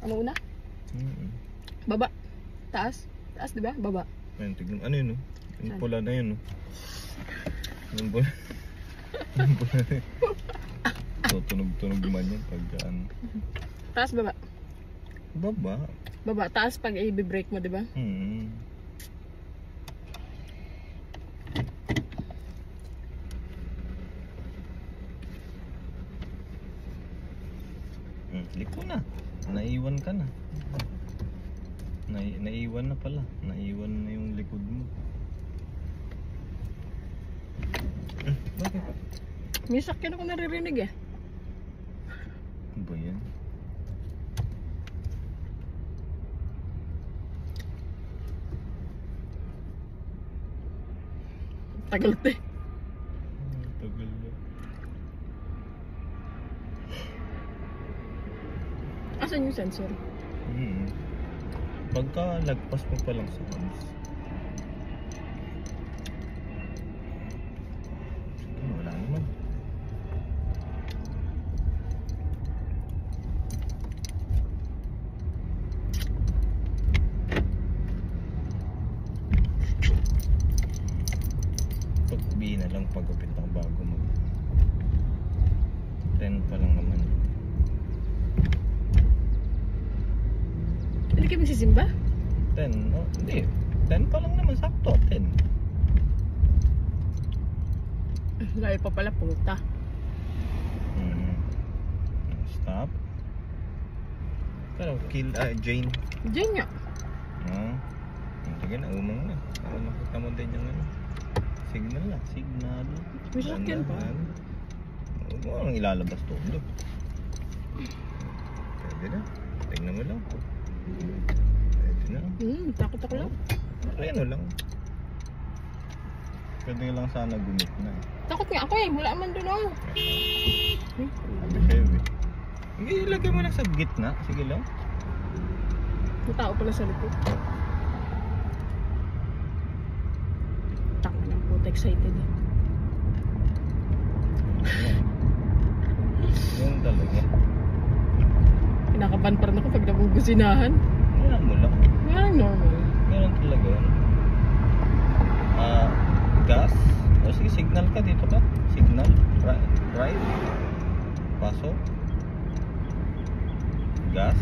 Ano una? Baba. Taas. Taas, di ba? Baba. Ayun, tignan. Ano yun, no? Yung Saan? pula na yun, no? Yung pula. Yung pula na yun. Tutunog-tunog man yan pagka ano. Taas, baba. Baba. Baba. Taas pag i-break mo, di ba? Liko na. Naiwan ka na. Naiwan na pala. Naiwan na yung likod mo. Bakit? May sakyan ako naririnig eh. Ano ba yan? Tagal te. Tagal na. Asan yung sensor? Pagka lagpas mo pa lang sa ones. Wala naman. Pag-uwi na lang pagupit ang bago mo. 10 pa lang naman. Hindi kayo magsisimba? 10, oh, hindi. 10 pa lang naman, sakto. 10. Layo pa pala, puta. Stop. Pero, kill, Jane. Diyan nga. Sige na, umang na. Para makita mo din yung ano. Signal lang, signal. May sakyan pa. Huwag mo ang ilalabas to. Pwede na. Tingnan mo lang. Pwede na. Takot ako lang. Ano lang. Pwede lang sana gumit na. Takot nga ako eh. Wala man doon oh. Sabi sa'yo eh. Hindi, ilagay mo lang sa gitna. Sige lang. May tao pala sa likod. Takot ng puta. Excited eh. Yung talaga. Kinakabahan pa rin ako pag nabubusinahan. Ganyan mo lang. Parang normal. Ganyan talaga. Gas. O sige, signal ka dito ka. Signal. Right. Pasok. Gas.